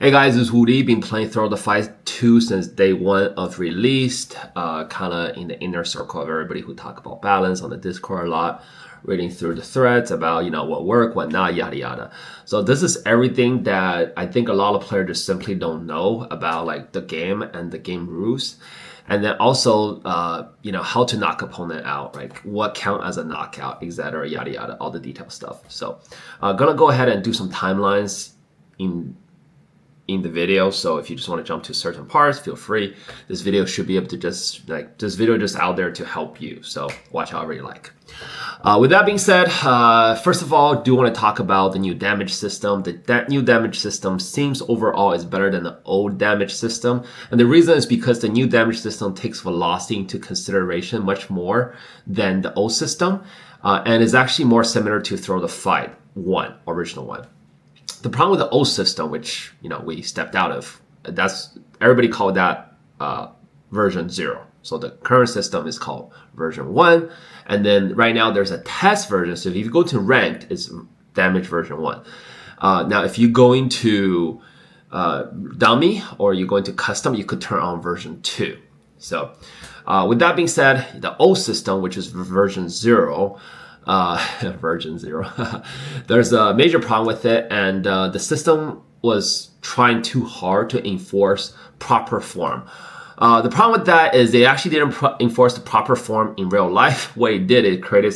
Hey guys, this is Woody. Been playing Throw the Fight 2 since day one of release. Kind of in the inner circle of everybody who talk about balance on the Discord a lot. Reading through the threads about, what work, what not, yada yada. So this is everything that I think a lot of players just simply don't know about, like the game and the game rules. And then also, how to knock opponent out, like what count as a knockout, etc., yada yada, all the detail stuff. So gonna go ahead and do some timelines in the video. So if you just want to jump to certain parts, feel free. This video should be able to just out there to help you. So watch however you like. With that being said, first of all, do want to talk about the new damage system. That new damage system seems overall is better than the old damage system. And the reason is because the new damage system takes velocity into consideration much more than the old system. And is actually more similar to Throw the Fight 1, original one. The problem with the old system, which we stepped out of, that's everybody called that version 0. So the current system is called version 1, and then right now there's a test version. So if you go to ranked, it's damage version 1. Now if you go into dummy or you go into custom, you could turn on version 2. So with that being said, the old system, which is version 0. Version 0. There's a major problem with it, and the system was trying too hard to enforce proper form. The problem with that is they actually didn't enforce the proper form in real life. What it did, it created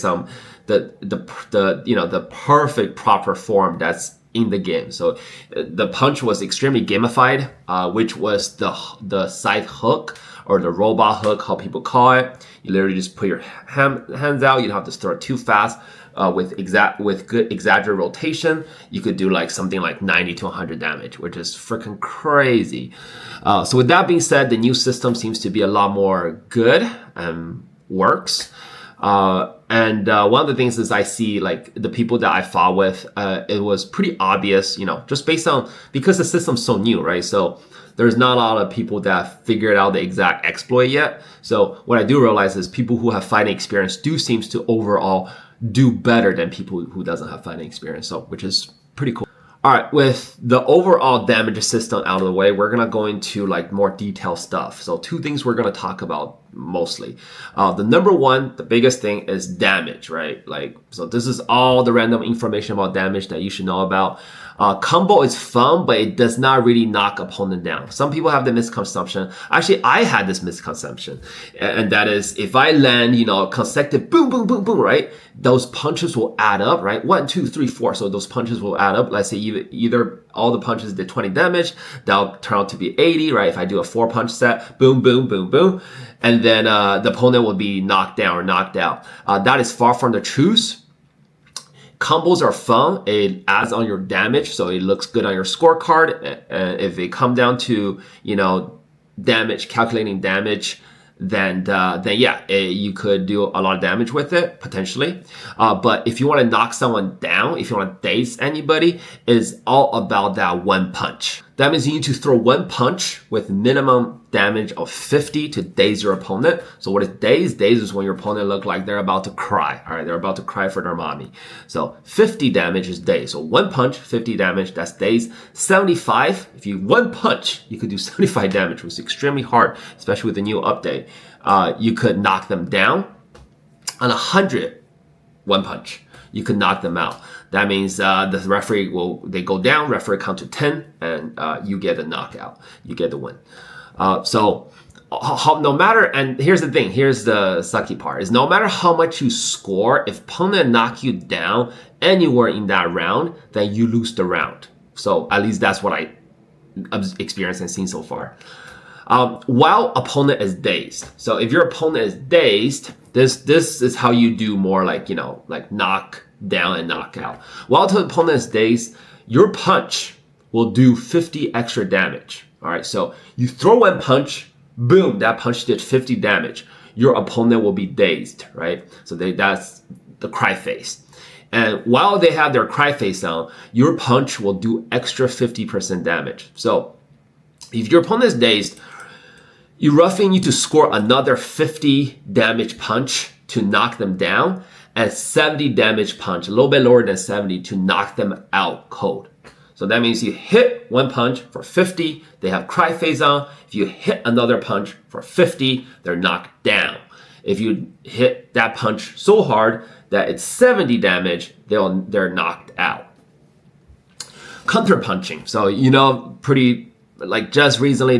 the perfect proper form that's in the game. So the punch was extremely gamified, which was the side hook or the robot hook, how people call it. You literally just put your hands out. You don't have to throw it too fast. With good exaggerated rotation, you could do like something like 90 to 100 damage, which is freaking crazy. So with that being said, the new system seems to be a lot more good and works. And one of the things is I see like the people that I fought with, it was pretty obvious, just based on, because the system's so new, right? So there's not a lot of people that figured out the exact exploit yet. So what I do realize is people who have fighting experience do seems to overall do better than people who doesn't have fighting experience. So which is pretty cool. All right, with the overall damage system out of the way, we're gonna go into like more detailed stuff. So two things we're gonna talk about mostly. The number one, the biggest thing is damage, right? So this is all the random information about damage that you should know about. Combo is fun, but it does not really knock opponent down. Some people have the misconception. Actually, I had this misconception, and that is if I land, consecutive boom, boom, boom, boom, right? Those punches will add up, right? 1, 2, 3, 4. So those punches will add up. Let's say either all the punches did 20 damage, that'll turn out to be 80, right? If I do a 4-punch set, boom, boom, boom, boom, and then the opponent will be knocked down or knocked out. That is far from the truth. Combos are fun. It adds on your damage, so it looks good on your scorecard. And if they come down to, damage, calculating damage, then yeah, you could do a lot of damage with it, potentially. But if you want to knock someone down, if you want to daze anybody, it's all about that one punch. That means you need to throw one punch with minimum damage of 50 to daze your opponent. So what is daze? Daze is when your opponent look like they're about to cry. All right, they're about to cry for their mommy. So 50 damage is daze. So one punch, 50 damage, that's daze. 75, if you one punch, you could do 75 damage, which is extremely hard, especially with the new update. You could knock them down. On 100, one punch, you could knock them out. That means the referee they go down, referee count to 10, and you get a knockout. You get the win. So no matter, and here's the thing, here's the sucky part, is no matter how much you score, if opponent knock you down anywhere in that round, then you lose the round. So at least that's what I experienced and seen so far. While opponent is dazed. So if your opponent is dazed, this is how you do more like knock down and knock out. While the opponent is dazed, your punch will do 50 extra damage. All right, so you throw one punch, boom, that punch did 50 damage. Your opponent will be dazed, right? So that's the cry face. And while they have their cry face on, your punch will do extra 50% damage. So if your opponent is dazed, you roughly need to score another 50 damage punch to knock them down, and 70 damage punch, a little bit lower than 70, to knock them out cold. So that means you hit one punch for 50, they have cry phase on. If you hit another punch for 50, they're knocked down. If you hit that punch so hard that it's 70 damage, they're knocked out. Counter punching. So just recently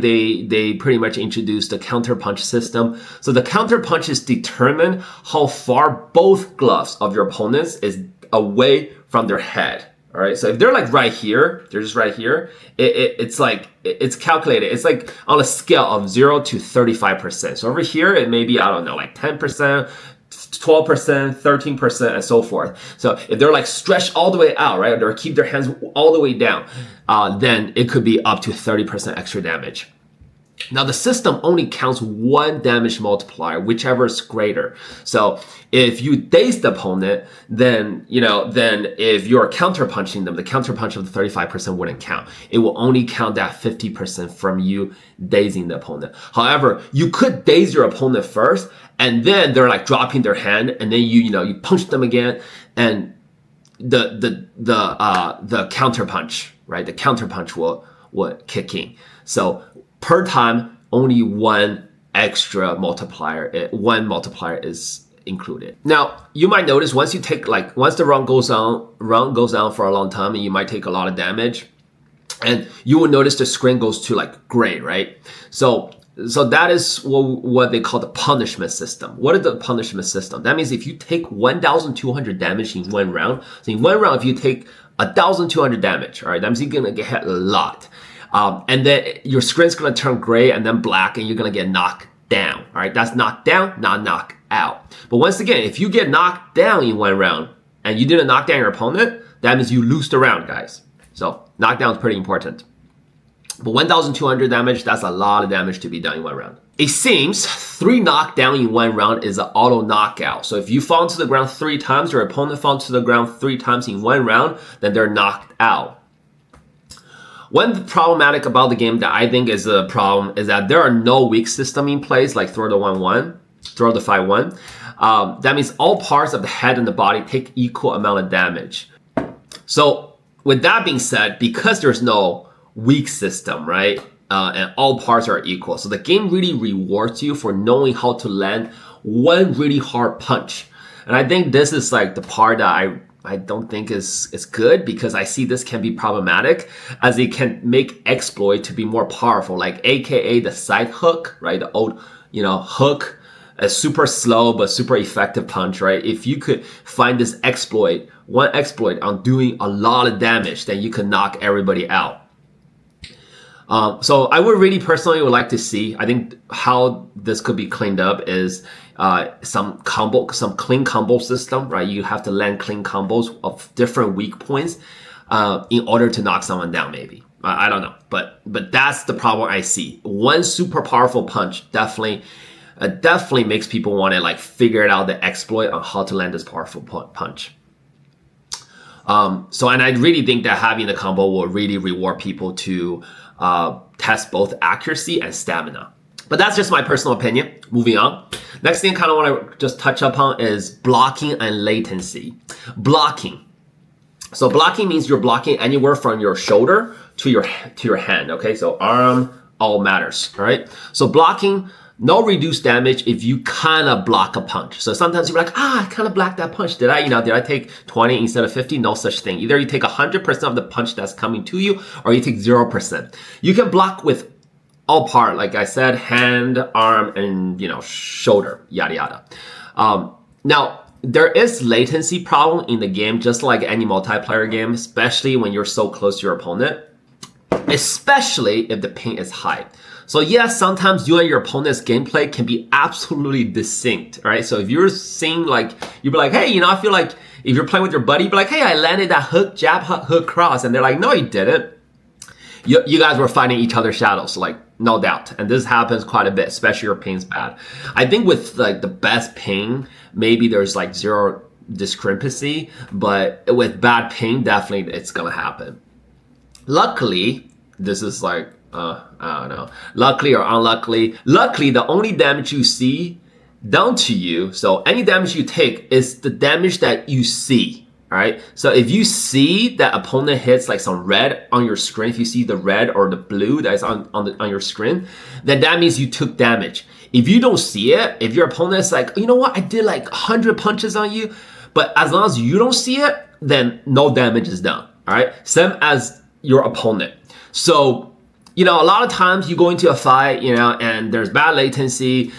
they pretty much introduced the counter punch system. So the counter punches determine how far both gloves of your opponents is away from their head. All right, so if they're like right here, they're just right here, it's calculated. It's like on a scale of 0 to 35%. So over here, it may be, I don't know, like 10%, 12%, 13%, and so forth. So if they're like stretched all the way out, right, or keep their hands all the way down, then it could be up to 30% extra damage. Now the system only counts one damage multiplier, whichever is greater. So if you daze the opponent, then if you're counter punching them, the counter punch of the 35% wouldn't count. It will only count that 50% from you dazing the opponent. However, you could daze your opponent first, and then they're like dropping their hand, and then you punch them again, and the counter punch, right? The counter punch will kick in. So per time, only one extra multiplier, one multiplier is included. Now, you might notice once the run goes on for a long time, and you might take a lot of damage, and you will notice the screen goes to like gray, right? So that is what they call the punishment system. What is the punishment system? That means if you take 1,200 damage in one round, so in one round, if you take 1,200 damage, all right, that means you're gonna get hit a lot. And then your screen's gonna turn gray and then black, and you're gonna get knocked down. All right, that's knocked down, not knocked out. But once again, if you get knocked down in one round and you didn't knock down your opponent, that means you lose the round, guys. So knockdown is pretty important. But 1,200 damage, that's a lot of damage to be done in one round. It seems 3 knockdown in one round is an auto knockout. So if you fall to the ground 3 times, your opponent falls to the ground 3 times in one round, then they're knocked out. One problematic about the game that I think is a problem is that there are no weak system in place, like throw the 1-1, throw the 5-1. That means all parts of the head and the body take equal amount of damage. So with that being said, because there's no weak system, right? And all parts are equal. So the game really rewards you for knowing how to land one really hard punch. And I think this is like the part that I don't think is good, because I see this can be problematic, as it can make exploit to be more powerful, like AKA the side hook, right? The old, hook, a super slow but super effective punch, right? If you could find this exploit, one exploit on doing a lot of damage, then you could knock everybody out. So I would really personally would like to see, I think how this could be cleaned up is some clean combo system, right? You have to land clean combos of different weak points in order to knock someone down, maybe. I don't know, but that's the problem I see. One super powerful punch definitely makes people want to like figure out the exploit on how to land this powerful punch. And I really think that having the combo will really reward people to test both accuracy and stamina. But that's just my personal opinion. Moving on. Next thing I kind of want to just touch upon is blocking and latency. Blocking. So blocking means you're blocking anywhere from your shoulder to your hand. Okay, so arm all matters. All right. So blocking, no reduced damage if you kind of block a punch. So sometimes you're like, I kind of blocked that punch. Did I take 20 instead of 50? No such thing. Either you take 100% of the punch that's coming to you, or you take 0%. You can block with all part, like I said, hand, arm, and shoulder, yada yada. Now there is latency problem in the game, just like any multiplayer game, especially when you're so close to your opponent, especially if the ping is high. So yes, sometimes you and your opponent's gameplay can be absolutely distinct, right? So if you're seeing you'd be like, hey, I feel like if you're playing with your buddy, you'd be like, hey, I landed that hook, jab, hook, cross. And they're like, no, you didn't. You guys were fighting each other's shadows, no doubt. And this happens quite a bit, especially if your ping's bad. I think with the best ping, maybe there's zero discrepancy, but with bad ping, definitely it's gonna happen. Luckily, this is I don't know, luckily or unluckily. Luckily, the only damage you see done to you, so any damage you take is the damage that you see. All right. So if you see that opponent hits like some red on your screen, if you see the red or the blue that's on your screen, then that means you took damage. If you don't see it, if your opponent's like, you know what, I did like 100 punches on you, but as long as you don't see it, then no damage is done. All right. Same as your opponent. So, you know, a lot of times you go into a fight, you know, and there's bad latency.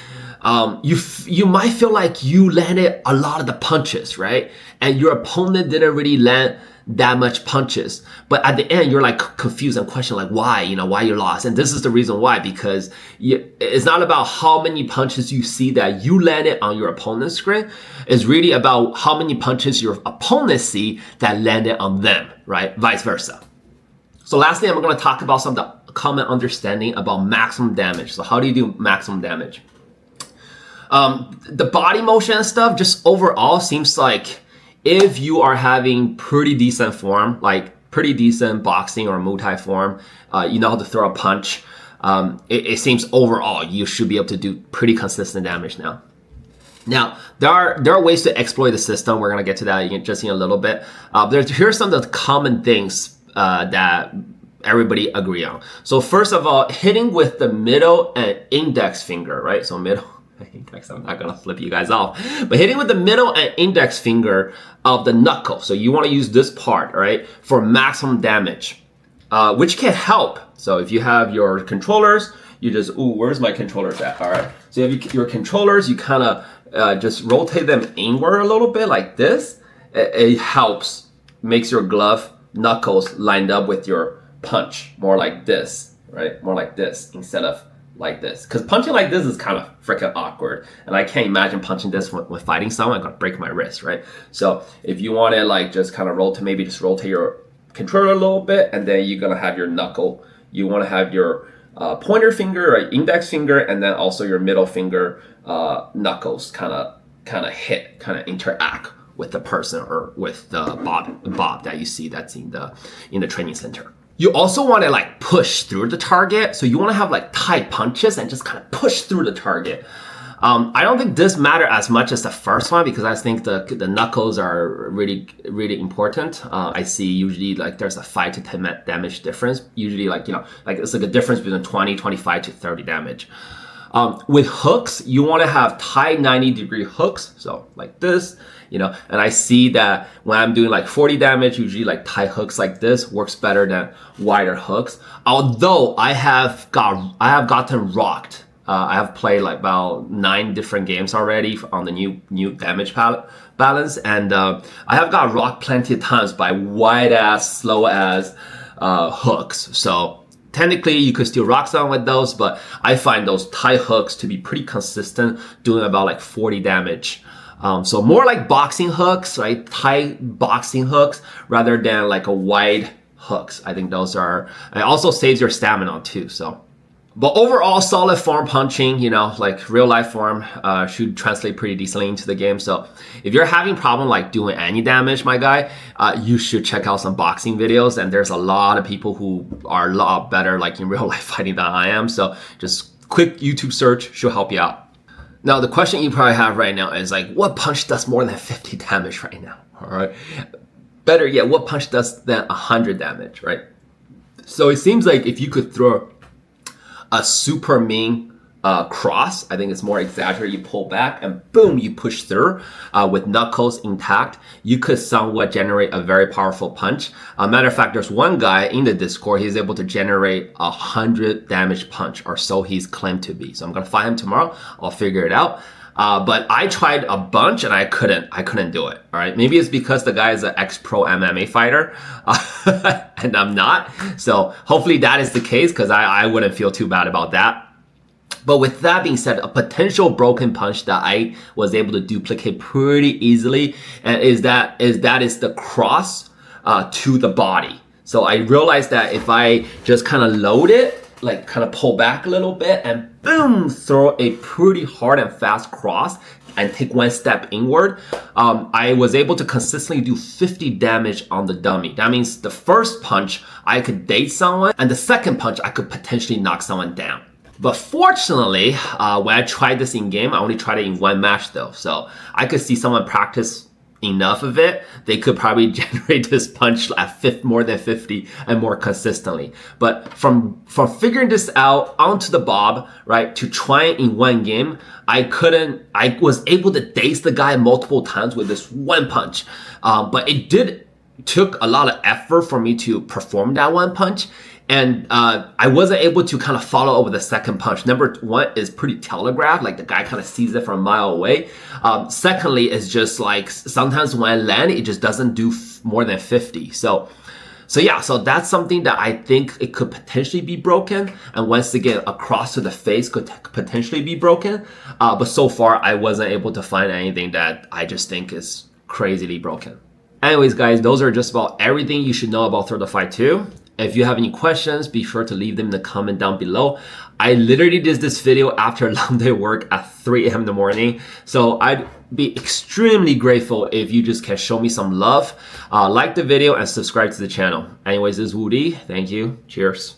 You might feel like you landed a lot of the punches, right? And your opponent didn't really land that much punches. But at the end, you're like confused and question like why, you know, why you lost. And this is the reason why, because it's not about how many punches you see that you landed on your opponent's screen. It's really about how many punches your opponent see that landed on them, right? Vice versa. So lastly, I'm going to talk about some of the common understanding about maximum damage. So how do you do maximum damage? The body motion and stuff just overall seems like if you are having pretty decent form, like pretty decent boxing or multi form, you know how to throw a punch, it seems overall you should be able to do pretty consistent damage now. Now, there are ways to exploit the system. We're going to get to that just in a little bit. Here's some of the common things that everybody agree on. So first of all, hitting with the middle and index finger, right? So middle index, I'm not gonna flip you guys off, but hitting with the middle and index finger of the knuckle. So you want to use this part, right, for maximum damage, which can help. So if you have your controllers, you just, where's my controllers at? All right. So you have your controllers, you kind of just rotate them inward a little bit like this. It helps, makes your glove knuckles lined up with your punch more like this, right? More like this instead of like this, because punching like this is kind of freaking awkward, and I can't imagine punching this when fighting someone. I'm gonna break my wrist, right? So if you want to like just kind of rotate, maybe just rotate your controller a little bit, and then you're gonna have your knuckle. You want to have your pointer finger or index finger, and then also your middle finger knuckles kind of hit, kind of interact with the person or with the bob that you see that's in the training center. You also want to like push through the target. So you want to have like tight punches and just kind of push through the target. I don't think this matter as much as the first one, because I think the knuckles are really, really important. I see usually like there's a 5 to 10 damage difference. Usually like, you know, like it's like a difference between 20, 25 to 30 damage. With hooks, you want to have tight 90-degree hooks. So like this, you know, and I see that when I'm doing like 40 damage, usually like tight hooks like this works better than wider hooks. Although I have gotten rocked. I have played like about 9 different games already on the new damage balance, and I have got rocked plenty of times by wide ass, slow ass hooks. So technically, you could still rock someone with those, but I find those tight hooks to be pretty consistent, doing about like 40 damage. So more like boxing hooks, right? Tight boxing hooks rather than like a wide hooks. I think those are, it also saves your stamina too. So, but overall, solid form punching, you know, like real life form should translate pretty decently into the game. So if you're having problem like doing any damage, my guy, you should check out some boxing videos. And there's a lot of people who are a lot better like in real life fighting than I am. So just quick YouTube search should help you out. Now, the question you probably have right now is like, what punch does more than 50 damage right now? All right. Better yet, what punch does than 100 damage, right? So it seems like if you could throw a super mean cross, I think it's more exaggerated. You pull back and boom, you push through with knuckles intact. You could somewhat generate a very powerful punch. Matter of fact, there's one guy in the Discord, he's able to generate 100 damage punch, or so he's claimed to be. So I'm gonna find him tomorrow. I'll figure it out. But I tried a bunch and I couldn't do it. All right, maybe it's because the guy is an ex-pro MMA fighter, and I'm not. So hopefully that is the case, because I wouldn't feel too bad about that. But with that being said, a potential broken punch that I was able to duplicate pretty easily is the cross to the body. So I realized that if I just kind of load it, like kind of pull back a little bit and boom, throw a pretty hard and fast cross and take one step inward, I was able to consistently do 50 damage on the dummy. That means the first punch, I could daze someone, and the second punch, I could potentially knock someone down. But fortunately, when I tried this in game, I only tried it in one match though. So I could see someone practice enough of it, they could probably generate this punch at more than 50 and more consistently. But from figuring this out onto the bob, right, to try it in one game, I was able to daze the guy multiple times with this one punch. But it took a lot of effort for me to perform that one punch. And I wasn't able to kind of follow up with the second punch. Number one is pretty telegraphed, like the guy kind of sees it from a mile away. Secondly, it's just like sometimes when I land, it just doesn't do more than 50. So that's something that I think it could potentially be broken. And once again, across to the face could potentially be broken. But so far, I wasn't able to find anything that I just think is crazily broken. Anyways, guys, those are just about everything you should know about Throw the Fight 2. If you have any questions, be sure to leave them in the comment down below. I literally did this video after a long day of work at 3 a.m. in the morning. So I'd be extremely grateful if you just can show me some love. Like the video and subscribe to the channel. Anyways, this is Woody. Thank you. Cheers.